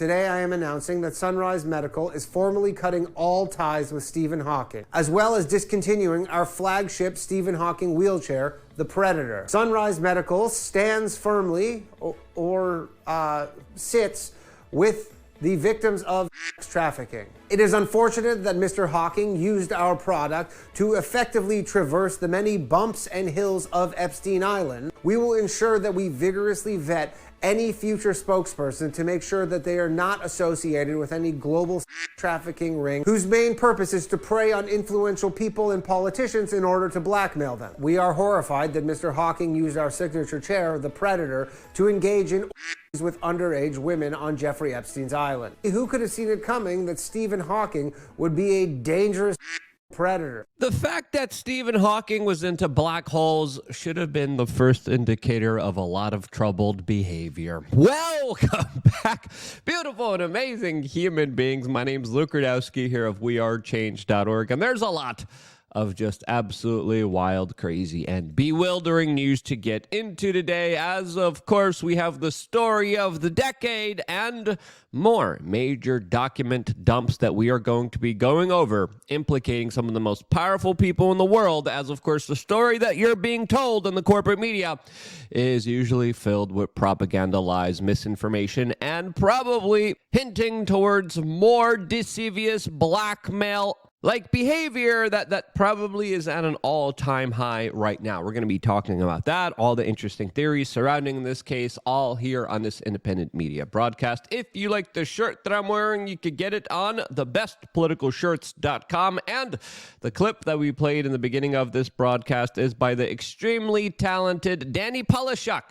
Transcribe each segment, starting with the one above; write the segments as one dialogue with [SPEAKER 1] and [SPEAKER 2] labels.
[SPEAKER 1] Today I am announcing that Sunrise Medical is formally cutting all ties with Stephen Hawking, as well as discontinuing our flagship Stephen Hawking wheelchair, the Predator. Sunrise Medical stands firmly or sits with the victims of sex trafficking. It is unfortunate that Mr. Hawking used our product to effectively traverse the many bumps and hills of Epstein Island. We will ensure that we vigorously vet any future spokesperson to make sure that they are not associated with any global sex trafficking ring whose main purpose is to prey on influential people and politicians in order to blackmail them. We are horrified that Mr. Hawking used our signature chair, the Predator, to engage in with underage women on Jeffrey Epstein's island. Who could have seen it coming that Stephen Hawking would be a dangerous predator?
[SPEAKER 2] The fact that Stephen Hawking was into black holes should have been the first indicator of a lot of troubled behavior. Welcome back, beautiful and amazing human beings. My name's Luke Rudowski here of wearechange.org, and there's a lot of just absolutely wild, crazy, and bewildering news to get into today, as of course we have the story of the decade and more major document dumps that we are going to be going over, implicating some of the most powerful people in the world, as of course the story that you're being told in the corporate media is usually filled with propaganda, lies, misinformation, and probably hinting towards more deceivious blackmail behavior that probably is at an all-time high right now. We're going to be talking about that, all the interesting theories surrounding this case, all here on this independent media broadcast. If you like the shirt that I'm wearing, you could get it on TheBestPoliticalShirts.com. And the clip that we played in the beginning of this broadcast is by the extremely talented Danny Polishuk.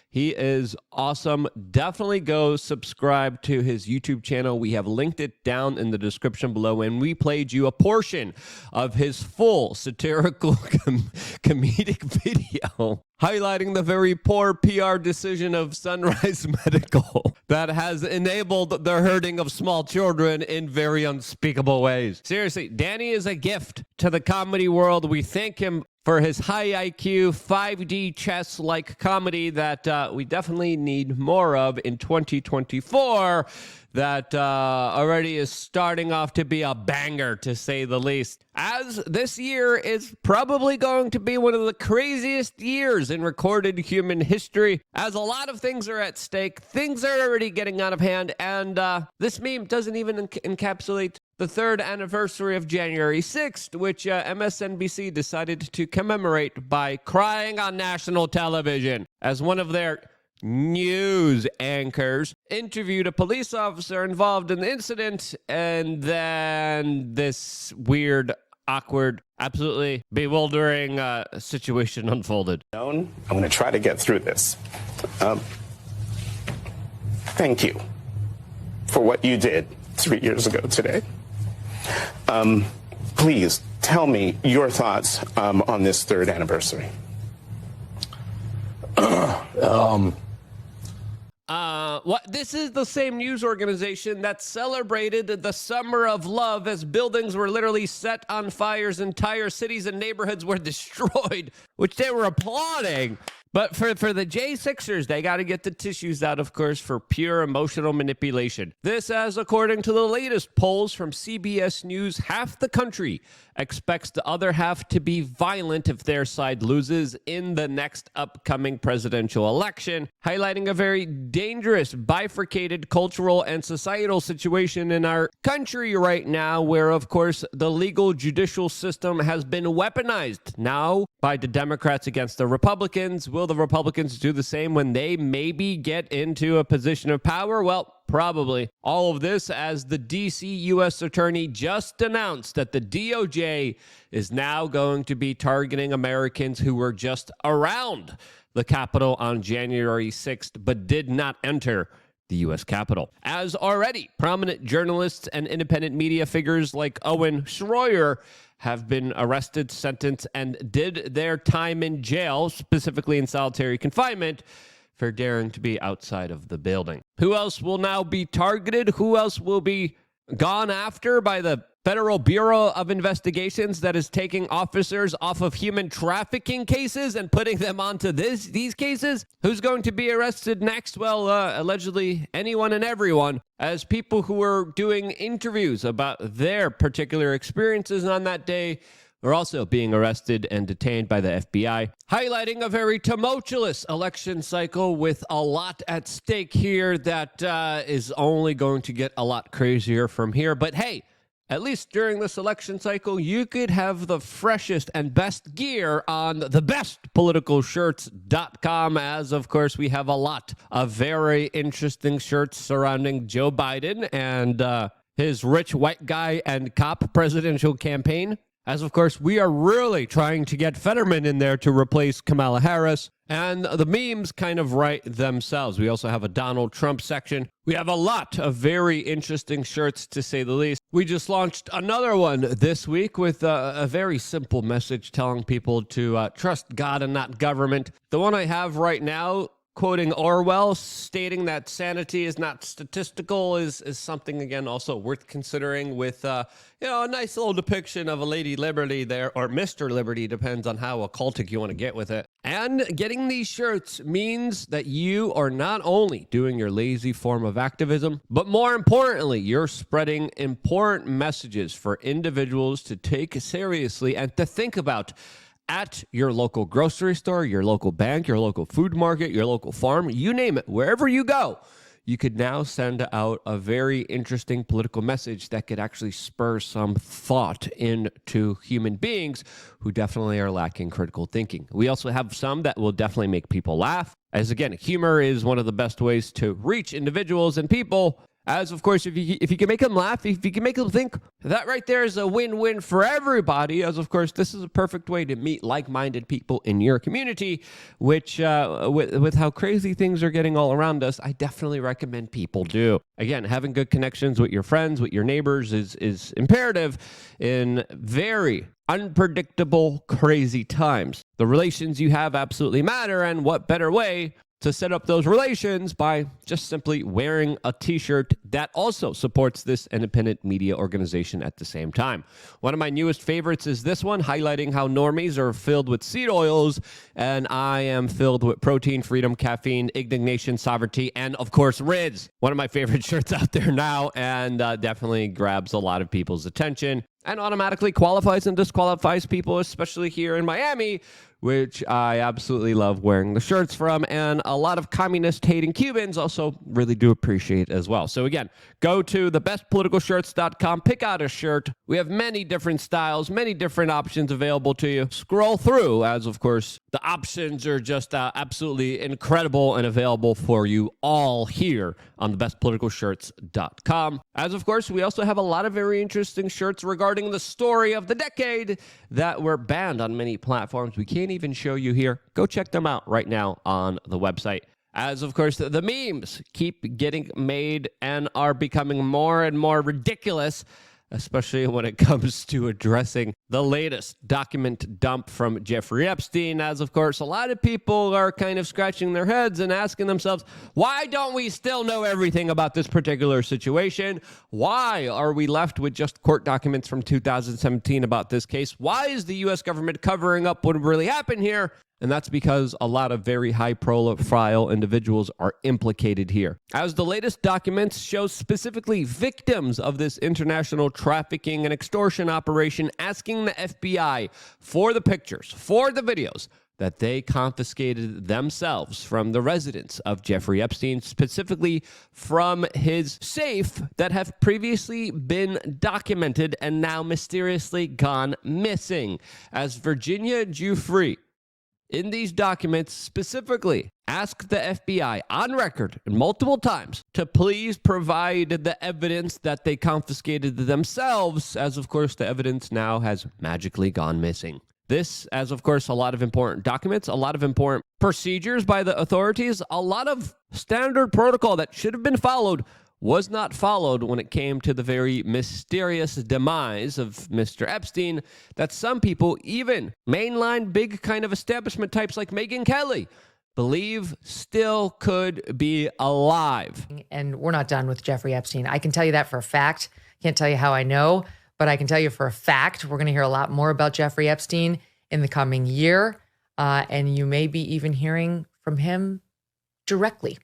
[SPEAKER 2] He is awesome. Definitely go subscribe to his YouTube channel. We have linked it down in the description below, and we played you a portion of his full satirical comedic video highlighting the very poor PR decision of Sunrise Medical that has enabled the hurting of small children in very unspeakable ways. Seriously, Danny is a gift to the comedy world. We thank him for his high IQ, 5D chess-like comedy that we definitely need more of in 2024 that already is starting off to be a banger, to say the least. As this year is probably going to be one of the craziest years in recorded human history, as a lot of things are at stake, things are already getting out of hand, and this meme doesn't even encapsulate the third anniversary of January 6th, which MSNBC decided to commemorate by crying on national television as one of their news anchors interviewed a police officer involved in the incident, and then this weird, awkward, absolutely bewildering situation unfolded.
[SPEAKER 3] I'm going to try to get through this. Thank you for what you did 3 years ago today. Please tell me your thoughts on this third anniversary.
[SPEAKER 2] This is the same news organization that celebrated the Summer of Love as buildings were literally set on fires, entire cities and neighborhoods were destroyed, which they were applauding. But for the J6ers, they got to get the tissues out, of course, for pure emotional manipulation. This, as according to the latest polls from CBS News, half the country expects the other half to be violent if their side loses in the next upcoming presidential election, highlighting a very dangerous, bifurcated cultural and societal situation in our country right now, where, of course, the legal judicial system has been weaponized now by the Democrats against the Republicans. Will the Republicans do the same when they maybe get into a position of power? Well, probably. All of this as the D.C. U.S. Attorney just announced that the DOJ is now going to be targeting Americans who were just around the Capitol on January 6th but did not enter the U.S. Capitol. As already, prominent journalists and independent media figures like Owen Schroyer have been arrested, sentenced, and did their time in jail, specifically in solitary confinement, for daring to be outside of the building. Who else will now be targeted? Who else will be gone after by the Federal Bureau of Investigations that is taking officers off of human trafficking cases and putting them onto these cases? Who's going to be arrested next? Well, allegedly anyone and everyone, as people who were doing interviews about their particular experiences on that day are also being arrested and detained by the FBI, highlighting a very tumultuous election cycle with a lot at stake here that is only going to get a lot crazier from here. But hey, at least during this election cycle, you could have the freshest and best gear on TheBestPoliticalShirts.com, as, of course, we have a lot of very interesting shirts surrounding Joe Biden and his rich white guy and cop presidential campaign. As, of course, we are really trying to get Fetterman in there to replace Kamala Harris. And the memes kind of write themselves. We also have a Donald Trump section. We have a lot of very interesting shirts, to say the least. We just launched another one this week with a very simple message telling people to trust God and not government. The one I have right now, quoting Orwell, stating that sanity is not statistical, is something, again, also worth considering with, a nice little depiction of a Lady Liberty there, or Mr. Liberty, depends on how occultic you want to get with it. And getting these shirts means that you are not only doing your lazy form of activism, but more importantly, you're spreading important messages for individuals to take seriously and to think about at your local grocery store, your local bank, your local food market, your local farm, you name it, wherever you go, you could now send out a very interesting political message that could actually spur some thought into human beings who definitely are lacking critical thinking. We also have some that will definitely make people laugh, as again, humor is one of the best ways to reach individuals and people. As, of course, if you can make them laugh, if you can make them think, that right there is a win-win for everybody. As, of course, this is a perfect way to meet like-minded people in your community, which, with how crazy things are getting all around us, I definitely recommend people do. Again, having good connections with your friends, with your neighbors is imperative in very unpredictable, crazy times. The relations you have absolutely matter, and what better way to set up those relations by just simply wearing a t-shirt that also supports this independent media organization at the same time. One of my newest favorites is this one, highlighting how normies are filled with seed oils and I am filled with protein, freedom, caffeine, indignation, sovereignty, and of course, Riz. One of my favorite shirts out there now, and definitely grabs a lot of people's attention and automatically qualifies and disqualifies people, especially here in Miami, which I absolutely love wearing the shirts from, and a lot of communist-hating Cubans also really do appreciate as well. So again, go to TheBestPoliticalShirts.com, pick out a shirt. We have many different styles, many different options available to you. Scroll through, as of course, the options are just absolutely incredible and available for you all here on TheBestPoliticalShirts.com. As of course, we also have a lot of very interesting shirts regarding the story of the decade that were banned on many platforms. We can't even show you here. Go check them out right now on the website. As of course, the memes keep getting made and are becoming more and more ridiculous, especially when it comes to addressing the latest document dump from Jeffrey Epstein. As of course, a lot of people are kind of scratching their heads and asking themselves, why don't we still know everything about this particular situation? Why are we left with just court documents from 2017 about this case? Why is the U.S. government covering up what really happened here? And that's because a lot of very high-profile individuals are implicated here. As the latest documents show specifically victims of this international trafficking and extortion operation asking the FBI for the pictures, for the videos that they confiscated themselves from the residence of Jeffrey Epstein, specifically from his safe that have previously been documented and now mysteriously gone missing. As Virginia Giuffre, in these documents specifically ask the FBI on record multiple times to please provide the evidence that they confiscated themselves, as of course the evidence now has magically gone missing. This, as of course, a lot of important documents, a lot of important procedures by the authorities, a lot of standard protocol that should have been followed was not followed when it came to the very mysterious demise of Mr. Epstein that some people, even mainline big kind of establishment types like Megyn Kelly, believe still could be alive.
[SPEAKER 4] And we're not done with Jeffrey Epstein. I can tell you that for a fact. Can't tell you how I know, but I can tell you for a fact, we're going to hear a lot more about Jeffrey Epstein in the coming year. And you may be even hearing from him directly.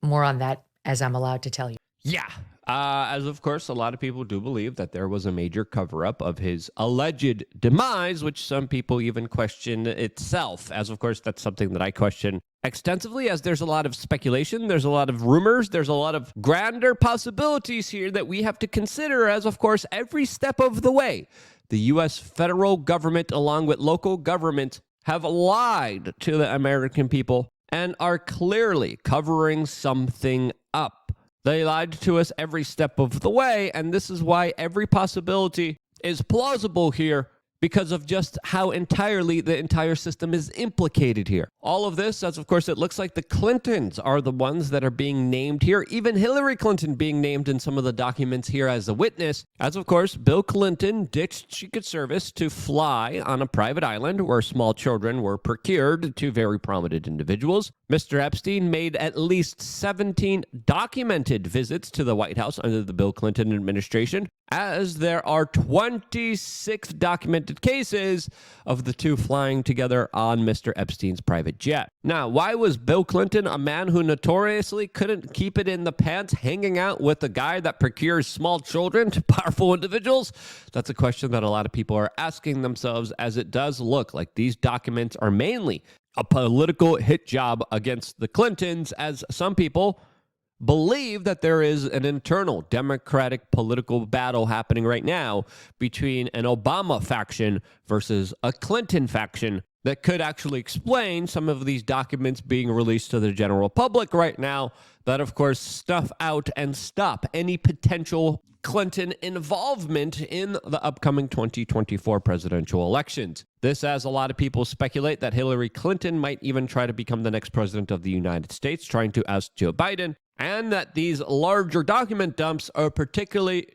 [SPEAKER 4] More on that as I'm allowed to tell you.
[SPEAKER 2] Yeah. As of course, a lot of people do believe that there was a major cover-up of his alleged demise, which some people even question itself. As of course, that's something that I question extensively, as there's a lot of speculation, there's a lot of rumors, there's a lot of grander possibilities here that we have to consider, as of course, every step of the way. The U.S. federal government, along with local government, have lied to the American people and are clearly covering something up. They lied to us every step of the way, and this is why every possibility is plausible here, because of just how entirely the entire system is implicated here. All of this, as of course it looks like the Clintons are the ones that are being named here, even Hillary Clinton being named in some of the documents here as a witness, as of course Bill Clinton ditched Secret Service to fly on a private island where small children were procured to very prominent individuals. Mr. Epstein made at least 17 documented visits to the White House under the Bill Clinton administration, as there are 26 documented cases of the two flying together on Mr. Epstein's private jet. Now, why was Bill Clinton, a man who notoriously couldn't keep it in the pants, hanging out with a guy that procures small children to powerful individuals? That's a question that a lot of people are asking themselves, as it does look like these documents are mainly a political hit job against the Clintons, as some people believe that there is an internal Democratic political battle happening right now between an Obama faction versus a Clinton faction that could actually explain some of these documents being released to the general public right now that, of course, snuff out and stop any potential Clinton involvement in the upcoming 2024 presidential elections. This, as a lot of people speculate that Hillary Clinton might even try to become the next president of the United States, trying to oust Joe Biden, and that these larger document dumps are particularly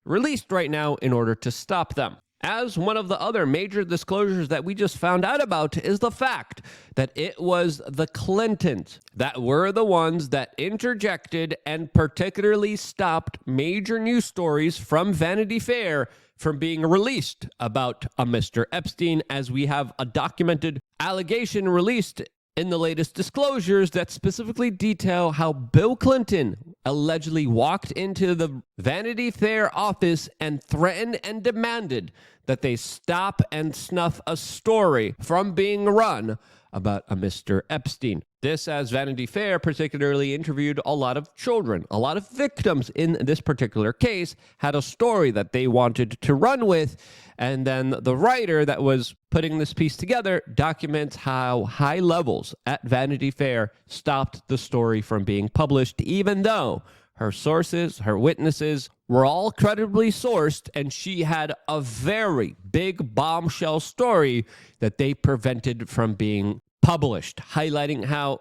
[SPEAKER 2] released right now in order to stop them. As one of the other major disclosures that we just found out about is the fact that it was the Clintons that were the ones that interjected and particularly stopped major news stories from Vanity Fair from being released about a Mr. Epstein, as we have a documented allegation released in the latest disclosures that specifically detail how Bill Clinton allegedly walked into the Vanity Fair office and threatened and demanded that they stop and snuff a story from being run about a Mr. Epstein. This, as Vanity Fair particularly interviewed a lot of children, a lot of victims in this particular case, had a story that they wanted to run with, and then the writer that was putting this piece together documents how high levels at Vanity Fair stopped the story from being published, even though her sources, her witnesses were all credibly sourced, and she had a very big bombshell story that they prevented from being published, highlighting how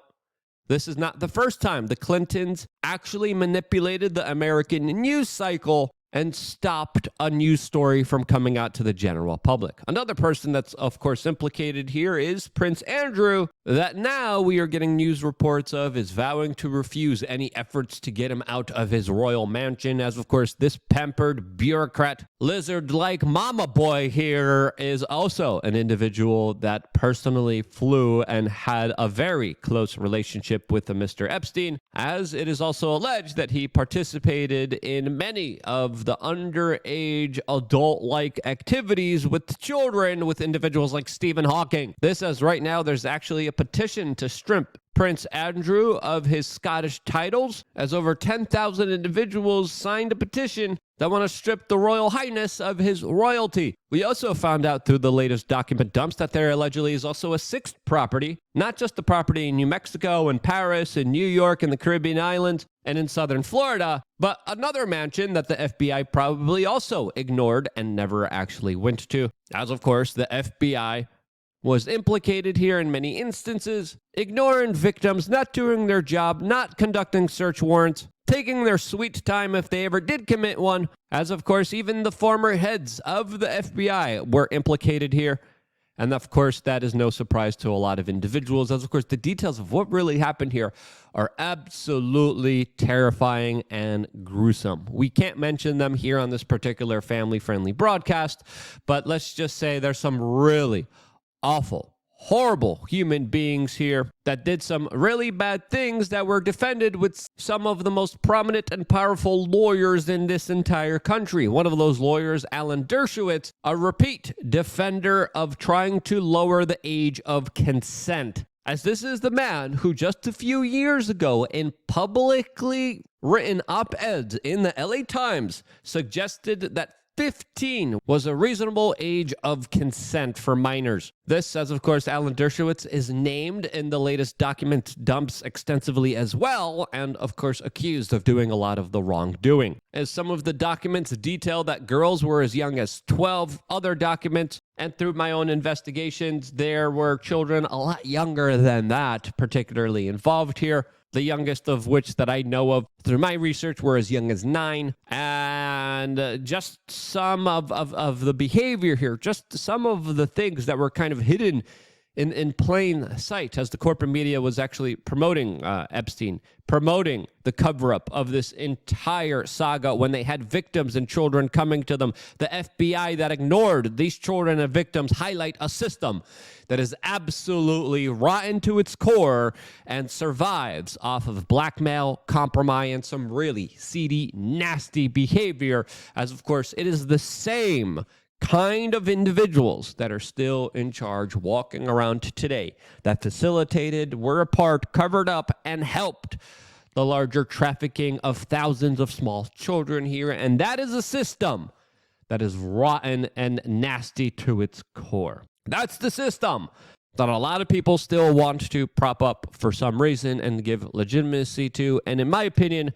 [SPEAKER 2] this is not the first time the Clintons actually manipulated the American news cycle and stopped a news story from coming out to the general public. Another person that's, of course, implicated here is Prince Andrew, that now we are getting news reports of is vowing to refuse any efforts to get him out of his royal mansion, as, of course, this pampered bureaucrat, lizard-like mama boy here is also an individual that personally flew and had a very close relationship with the Mr. Epstein, as it is also alleged that he participated in many of the underage adult-like activities with children with individuals like Stephen Hawking. This, as right now there's actually a petition to strip Prince Andrew of his Scottish titles, as over 10,000 individuals signed a petition that want to strip the Royal Highness of his royalty. We also found out through the latest document dumps that there allegedly is also a sixth property, not just the property in New Mexico and Paris and New York and the Caribbean islands and in southern Florida, but another mansion that the FBI probably also ignored and never actually went to. As of course, the FBI was implicated here in many instances, ignoring victims, not doing their job, not conducting search warrants, taking their sweet time if they ever did commit one, as of course even the former heads of the FBI were implicated here, And of course, that is no surprise to a lot of individuals, as of course, the details of what really happened here are absolutely terrifying and gruesome. We can't mention them here on this particular family-friendly broadcast, but let's just say there's some really awful, horrible human beings here that did some really bad things that were defended with some of the most prominent and powerful lawyers in this entire country. One of those lawyers, Alan Dershowitz, a repeat defender of trying to lower the age of consent. As this is the man who just a few years ago in publicly written op-eds in the LA Times suggested that 15 was a reasonable age of consent for minors. This, as of course, Alan Dershowitz is named in the latest document dumps extensively as well, and of course accused of doing a lot of the wrongdoing. As some of the documents detail that girls were as young as 12, other documents, and through my own investigations, there were children a lot younger than that, particularly involved here. The youngest of which that I know of through my research were as young as 9. And just some of the behavior here, just some of the things that were kind of hidden in plain sight as the corporate media was actually promoting Epstein, promoting the cover-up of this entire saga when they had victims and children coming to them. The FBI that ignored these children and victims highlight a system that is absolutely rotten to its core and survives off of blackmail, compromise, and some really seedy, nasty behavior, as of course it is the same kind of individuals that are still in charge walking around today that facilitated, were a part, covered up, and helped the larger trafficking of thousands of small children here. And that is a system that is rotten and nasty to its core. That's the system that a lot of people still want to prop up for some reason and give legitimacy to. And in my opinion,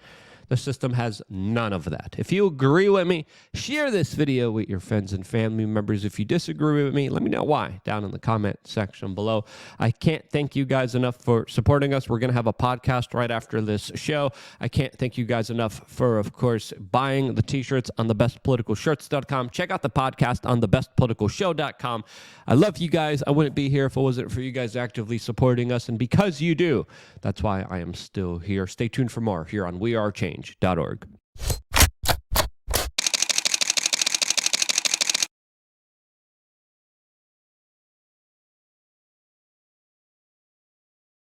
[SPEAKER 2] the system has none of that. If you agree with me, share this video with your friends and family members. If you disagree with me, let me know why down in the comment section below. I can't thank you guys enough for supporting us. We're going to have a podcast right after this show. I can't thank you guys enough for, of course, buying the t-shirts on TheBestPoliticalShirts.com. Check out the podcast on TheBestPoliticalShow.com. I love you guys. I wouldn't be here if it wasn't for you guys actively supporting us. And because you do, that's why I am still here. Stay tuned for more here on wearechange.org.